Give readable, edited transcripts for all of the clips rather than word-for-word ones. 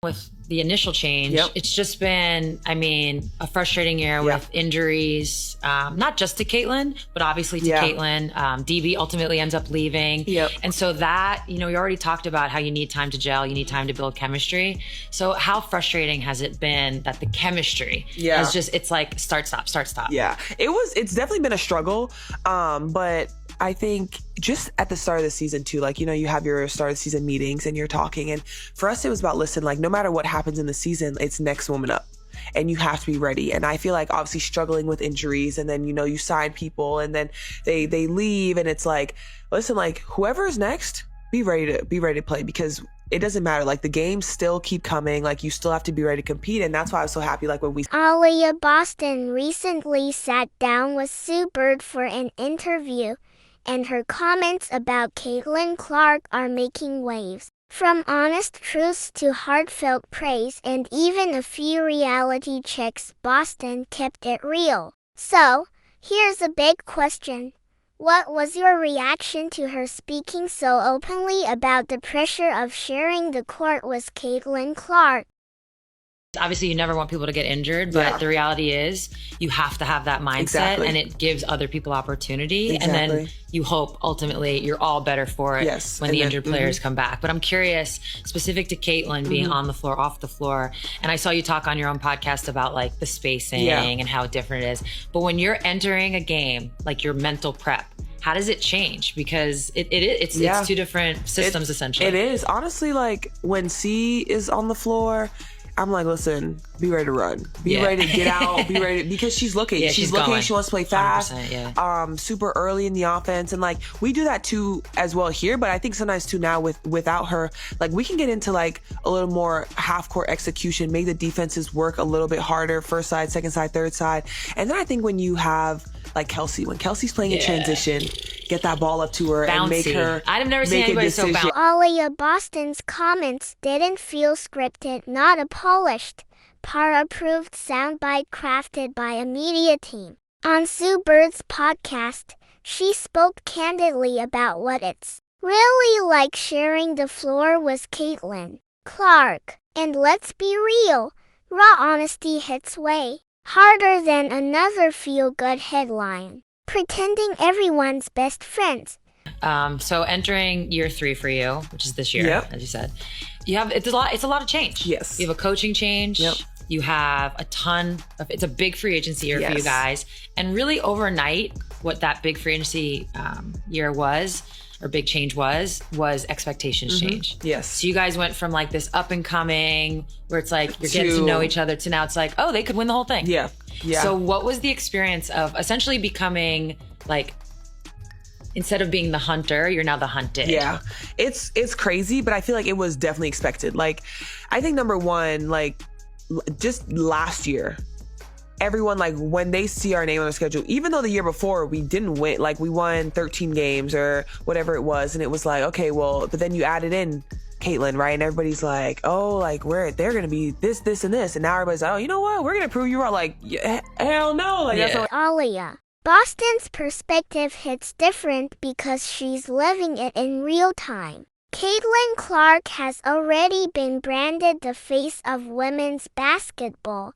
with the initial change, Yep. it's just been, I mean, a frustrating year with injuries, not just to Caitlin, but obviously to Caitlin. DB ultimately ends up leaving. Yep. And so that, you know, we already talked about how you need time to gel, you need time to build chemistry. So how frustrating has it been that the chemistry has just, it's like start, stop, start, stop. Yeah, it's definitely been a struggle. But I think just at the start of the season too, like, you know, you have your start of the season meetings and you're talking. And for us, it was about, listen, like, no matter what happens in the season, it's next woman up and you have to be ready. And I feel like obviously struggling with injuries, and then, you know, you sign people and then they leave, and it's like, listen, like, whoever is next, be ready to play, because it doesn't matter. Like, the games still keep coming. Like, you still have to be ready to compete. And that's why I was so happy, like, when we... Aliyah Boston recently sat down with Sue Bird for an interview, and her comments about Caitlin Clark are making waves. From honest truths to heartfelt praise and even a few reality checks, Boston kept it real. So, here's a big question. What was your reaction to her speaking so openly about the pressure of sharing the court with Caitlin Clark? Obviously, you never want people to get injured, but the reality is you have to have that mindset, and it gives other people opportunity. And then you hope ultimately you're all better for it when the injured players come back. But I'm curious, specific to Caitlin being on the floor, off the floor, and I saw you talk on your own podcast about like the spacing and how different it is. But when you're entering a game, like your mental prep, how does it change? Because it's two different systems essentially. It is. Honestly, like, when C is on the floor, I'm like, listen, be ready to run. Be ready to get out. Be ready because she's looking. She's looking. Going. She wants to play fast. Super early in the offense. And like, we do that too as well here. But I think sometimes too now without her, like, we can get into like a little more half court execution, make the defenses work a little bit harder, first side, second side, third side. And then I think when you have like Kelsey, when Kelsey's playing in transition, get that ball up to her and make her. I've never seen anybody so bouncy. Aliyah Boston's comments didn't feel scripted, not a polished, par-approved soundbite crafted by a media team. On Sue Bird's podcast, she spoke candidly about what it's really like sharing the floor with Caitlin Clark. And let's be real, raw honesty hits way harder than another feel-good headline, pretending everyone's best friends. So entering year 3 for you, which is this year, as you said, it's a lot of change. Yes. You have a coaching change. You have it's a big free agency year for you guys. And really overnight, what that big free agency year was, or big change was expectations change. Yes. So you guys went from like this up and coming, where it's like you're getting to know each other, to now it's like, oh, they could win the whole thing. Yeah. So what was the experience of essentially becoming like, instead of being the hunter, you're now the hunted? Yeah, it's crazy, but I feel like it was definitely expected. Like, I think number one, like, just last year, everyone, like, when they see our name on the schedule, even though the year before we didn't win, like, we won 13 games or whatever it was, and it was like, okay, well, but then you added in Caitlin, right? And everybody's like, oh, like, they're gonna be this, and this, and now everybody's like, oh, you know what? We're gonna prove you wrong. Like, hell no. Like, that's what Aliyah Boston's perspective hits different because she's living it in real time. Caitlin Clark has already been branded the face of women's basketball,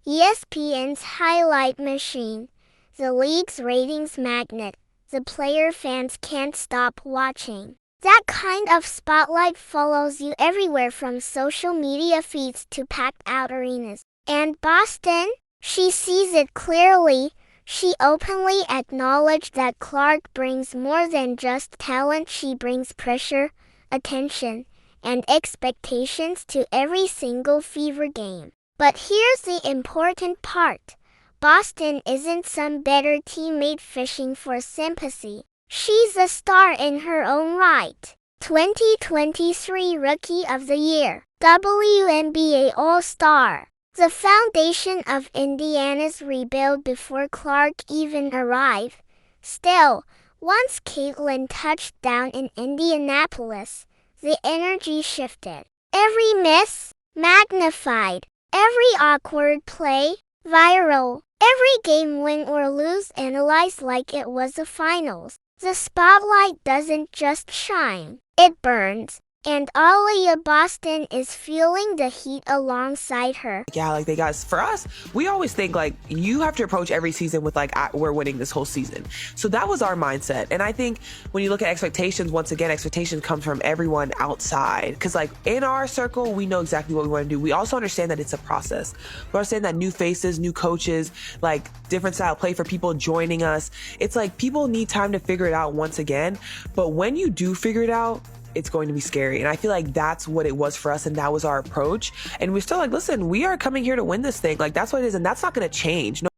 ESPN's highlight machine, the league's ratings magnet, the player fans can't stop watching. That kind of spotlight follows you everywhere, from social media feeds to packed out arenas. And Boston, she sees it clearly. She openly acknowledged that Clark brings more than just talent. She brings pressure, attention, and expectations to every single Fever game. But here's the important part. Boston isn't some better teammate fishing for sympathy. She's a star in her own right. 2023 Rookie of the Year, WNBA All-Star. The foundation of Indiana's rebuild before Clark even arrived. Still, once Caitlin touched down in Indianapolis, the energy shifted. Every miss, magnified. Every awkward play, viral. Every game, win or lose, analyzed like it was the finals. The spotlight doesn't just shine, it burns. And Aliyah Boston is feeling the heat alongside her. Yeah, like they got, for us, we always think like you have to approach every season with like, we're winning this whole season. So that was our mindset. And I think when you look at expectations, once again, expectations comes from everyone outside. Cause like in our circle, we know exactly what we want to do. We also understand that it's a process. We understand that new faces, new coaches, like different style play for people joining us. It's like people need time to figure it out once again. But when you do figure it out, it's going to be scary. And I feel like that's what it was for us. And that was our approach. And we're still like, listen, we are coming here to win this thing. Like, that's what it is. And that's not going to change. No.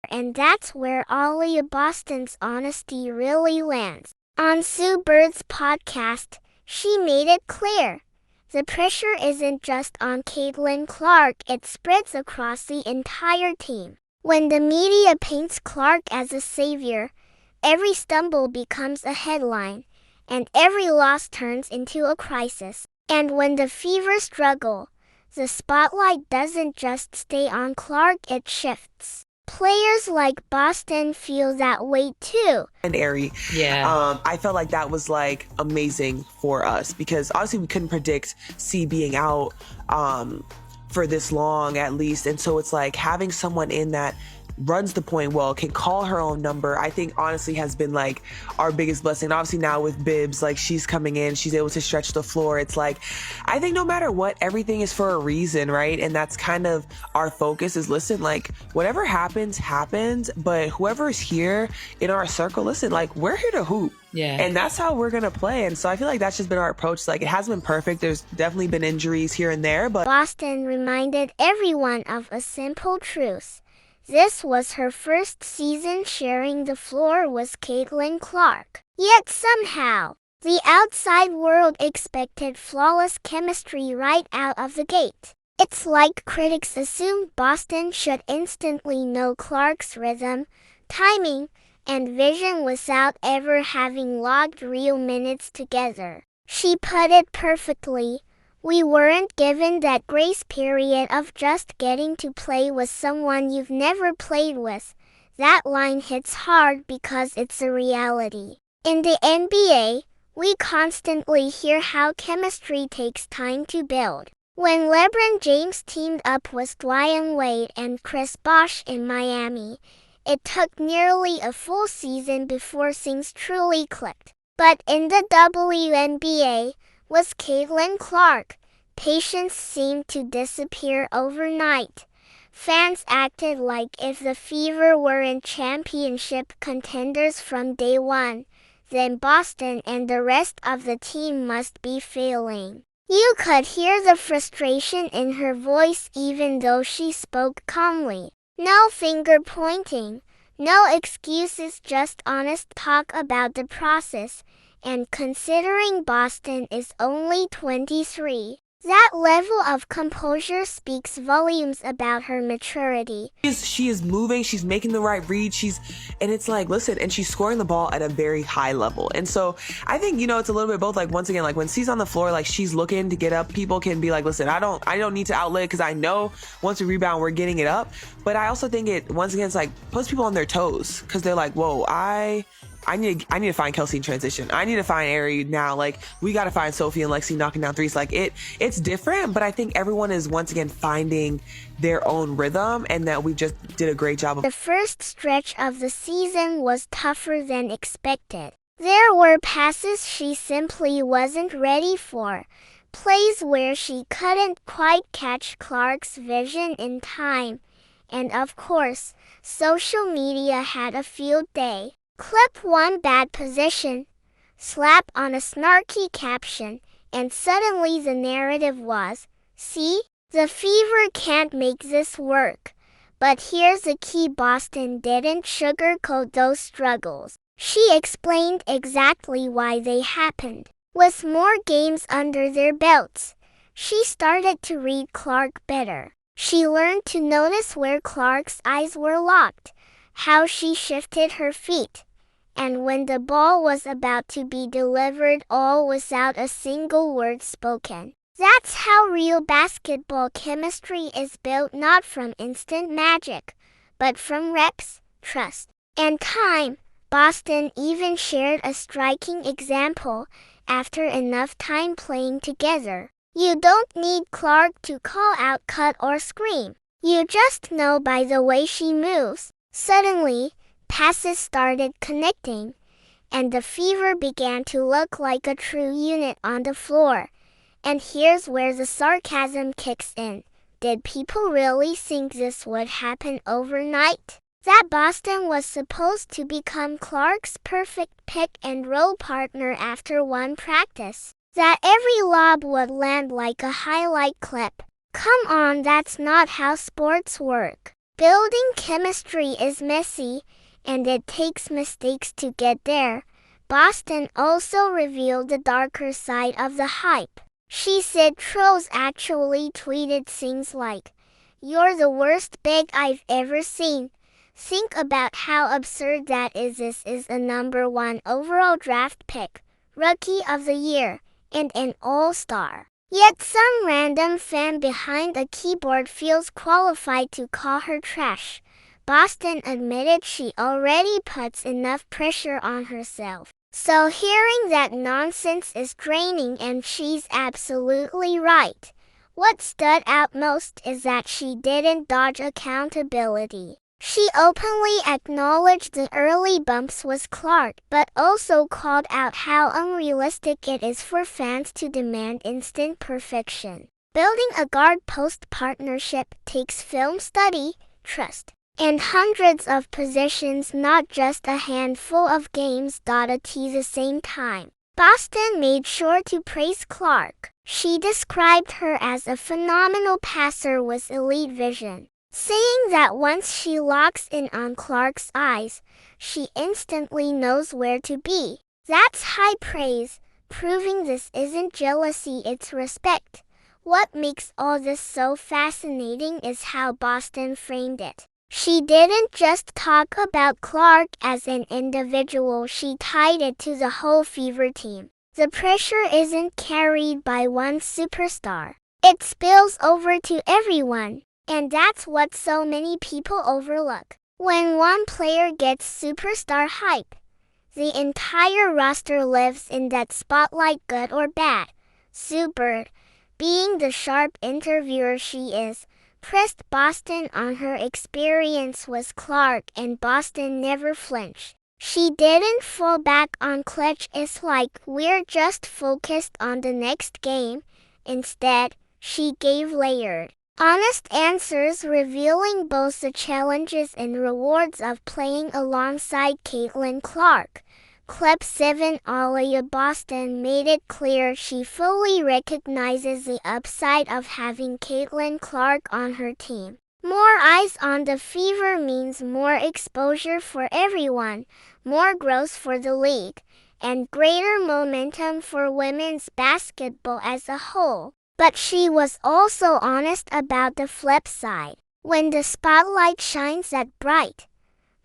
And that's where Aliyah Boston's honesty really lands. On Sue Bird's podcast, she made it clear. The pressure isn't just on Caitlin Clark, it spreads across the entire team. When the media paints Clark as a savior, every stumble becomes a headline. And every loss turns into a crisis. And when the Fever struggle, the spotlight doesn't just stay on Clark, it shifts. Players like Boston feel that weight too. And Ari, I felt like that was like amazing for us because obviously we couldn't predict C being out for this long at least. And so it's like having someone in that runs the point well, can call her own number, I think honestly has been like our biggest blessing. Obviously now with Bibbs, like she's coming in, she's able to stretch the floor. It's like, I think no matter what, everything is for a reason, right? And that's kind of our focus is, listen, like whatever happens, happens. But whoever is here in our circle, listen, like we're here to hoop. Yeah. And that's how we're going to play. And so I feel like that's just been our approach. Like it hasn't been perfect. There's definitely been injuries here and there, but Boston reminded everyone of a simple truth. This was her first season sharing the floor with Caitlin Clark. Yet somehow, the outside world expected flawless chemistry right out of the gate. It's like critics assumed Boston should instantly know Clark's rhythm, timing, and vision without ever having logged real minutes together. She put it perfectly. We weren't given that grace period of just getting to play with someone you've never played with. That line hits hard because it's a reality. In the NBA, we constantly hear how chemistry takes time to build. When LeBron James teamed up with Dwyane Wade and Chris Bosh in Miami, it took nearly a full season before things truly clicked. But in the WNBA, with Caitlin Clark, patience seemed to disappear overnight. Fans acted like if the Fever weren't championship contenders from day one, then Boston and the rest of the team must be failing. You could hear the frustration in her voice even though she spoke calmly. No finger pointing, no excuses, just honest talk about the process. And considering Boston is only 23, that level of composure speaks volumes about her maturity. She is moving, she's making the right read, and it's like, listen, and she's scoring the ball at a very high level. And so I think, it's a little bit both, like, once again, like when she's on the floor, like she's looking to get up, people can be like, listen, I don't need to outlet because I know once we rebound, we're getting it up. But I also think it, once again, it's like puts people on their toes because they're like, whoa, I need to find Kelsey in transition. I need to find Ari now. Like, we got to find Sophie and Lexi knocking down threes. Like, it's different, but I think everyone is once again finding their own rhythm, and that we just did a great job of. The first stretch of the season was tougher than expected. There were passes she simply wasn't ready for, plays where she couldn't quite catch Clark's vision in time, and of course, social media had a field day. Clip one bad position, slap on a snarky caption, and suddenly the narrative was, see, the Fever can't make this work. But here's the key: Boston didn't sugarcoat those struggles. She explained exactly why they happened. With more games under their belts, she started to read Clark better. She learned to notice where Clark's eyes were locked, how she shifted her feet, and when the ball was about to be delivered, all without a single word spoken. That's how real basketball chemistry is built, not from instant magic, but from reps, trust, and time. Boston even shared a striking example. after enough time playing together. You don't need Clark to call out cut or scream. You just know by the way she moves. Suddenly, passes started connecting, and the Fever began to look like a true unit on the floor. And here's where the sarcasm kicks in. Did people really think this would happen overnight? That Boston was supposed to become Clark's perfect pick and roll partner after one practice. That every lob would land like a highlight clip. Come on, that's not how sports work. Building chemistry is messy, and it takes mistakes to get there. Boston also revealed the darker side of the hype. She said trolls actually tweeted things like, "You're the worst big I've ever seen. Think about how absurd that is. This is a #1 overall draft pick, Rookie of the Year, and an all-star." Yet some random fan behind a keyboard feels qualified to call her trash. Boston admitted she already puts enough pressure on herself. So hearing that nonsense is draining, and she's absolutely right. What stood out most is that she didn't dodge accountability. She openly acknowledged the early bumps with Clark, but also called out how unrealistic it is for fans to demand instant perfection. Building a guard-post partnership takes film study, trust, and hundreds of positions, not just a handful of games. At the same time, Boston made sure to praise Clark. She described her as a phenomenal passer with elite vision, saying that once she locks in on Clark's eyes, she instantly knows where to be. That's high praise, proving this isn't jealousy, it's respect. What makes all this so fascinating is how Boston framed it. She didn't just talk about Clark as an individual, she tied it to the whole Fever team. The pressure isn't carried by one superstar. It spills over to everyone. And that's what so many people overlook. When one player gets superstar hype, the entire roster lives in that spotlight, good or bad. Sue Bird, being the sharp interviewer she is, pressed Boston on her experience with Clark, and Boston never flinched. She didn't fall back on clutch. It's like, "We're just focused on the next game." Instead, she gave layered, honest answers, revealing both the challenges and rewards of playing alongside Caitlin Clark. Club 7 Aliyah Boston made it clear she fully recognizes the upside of having Caitlin Clark on her team. More eyes on the Fever means more exposure for everyone, more growth for the league, and greater momentum for women's basketball as a whole. But she was also honest about the flip side. When the spotlight shines that bright,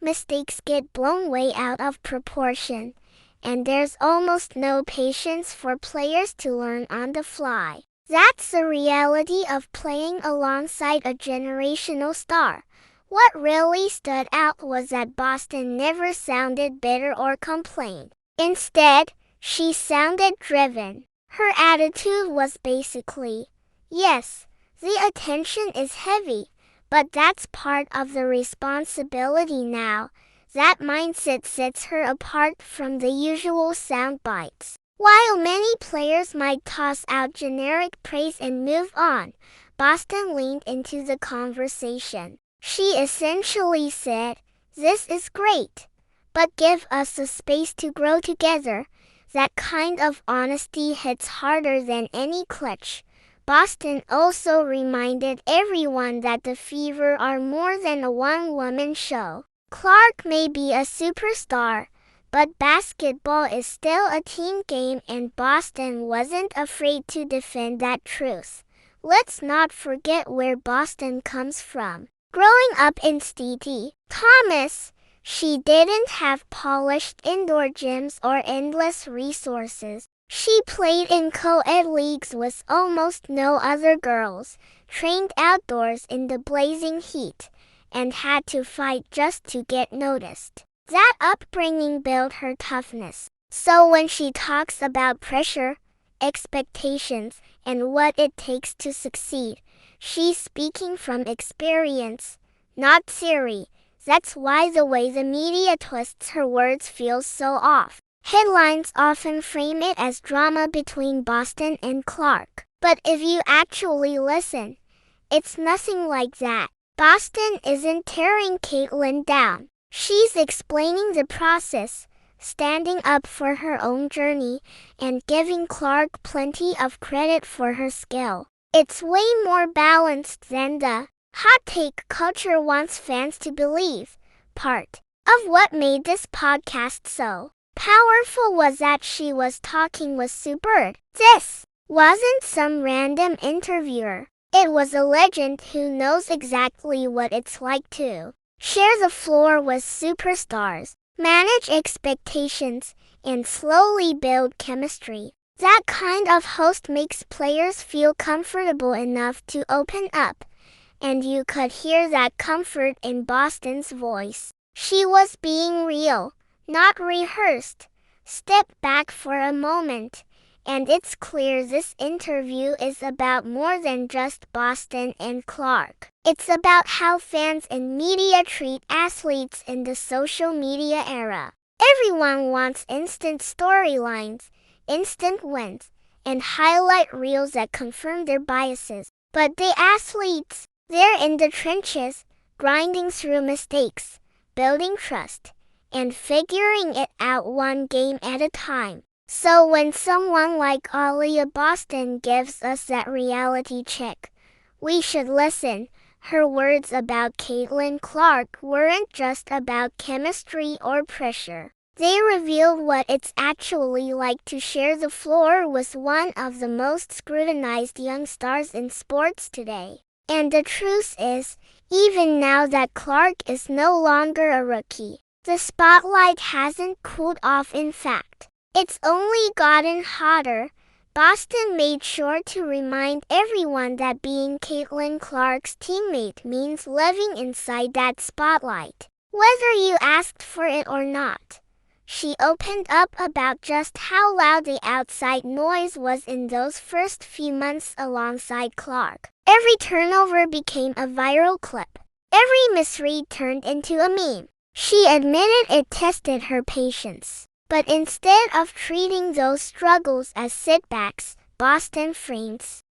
mistakes get blown way out of proportion, and there's almost no patience for players to learn on the fly. That's the reality of playing alongside a generational star. What really stood out was that Boston never sounded bitter or complained. Instead, she sounded driven. Her attitude was basically, "Yes, the attention is heavy, but that's part of the responsibility now." That mindset sets her apart from the usual sound bites. While many players might toss out generic praise and move on, Boston leaned into the conversation. She essentially said, "This is great, but give us the space to grow together." That kind of honesty hits harder than any clutch. Boston also reminded everyone that the Fever are more than a one-woman show. Clark may be a superstar, but basketball is still a team game, and Boston wasn't afraid to defend that truth. Let's not forget where Boston comes from. Growing up in St. Thomas, she didn't have polished indoor gyms or endless resources. She played in co-ed leagues with almost no other girls, trained outdoors in the blazing heat, and had to fight just to get noticed. That upbringing built her toughness. So when she talks about pressure, expectations, and what it takes to succeed, she's speaking from experience, not theory. That's why the way the media twists her words feels so off. Headlines often frame it as drama between Boston and Clark. But if you actually listen, it's nothing like that. Boston isn't tearing Caitlyn down. She's explaining the process, standing up for her own journey, and giving Clark plenty of credit for her skill. It's way more balanced than the hot take culture wants fans to believe. Part of what made this podcast so powerful was that she was talking with Sue Bird. This wasn't some random interviewer. It was a legend who knows exactly what it's like to share the floor with superstars, manage expectations, and slowly build chemistry. That kind of host makes players feel comfortable enough to open up, and you could hear that comfort in Boston's voice. She was being real, not rehearsed. Step back for a moment, and it's clear this interview is about more than just Boston and Clark. It's about how fans and media treat athletes in the social media era. Everyone wants instant storylines, instant wins, and highlight reels that confirm their biases. But the athletes, they're in the trenches, grinding through mistakes, building trust, and figuring it out one game at a time. So when someone like Aliyah Boston gives us that reality check, we should listen. Her words about Caitlyn Clark weren't just about chemistry or pressure. They revealed what it's actually like to share the floor with one of the most scrutinized young stars in sports today. And the truth is, even now that Clark is no longer a rookie, the spotlight hasn't cooled off. In fact, it's only gotten hotter. Boston made sure to remind everyone that being Caitlyn Clark's teammate means living inside that spotlight, whether you asked for it or not. She opened up about just how loud the outside noise was in those first few months alongside Clark. Every turnover became a viral clip. Every misread turned into a meme. She admitted it tested her patience. But instead of treating those struggles as setbacks, Boston frames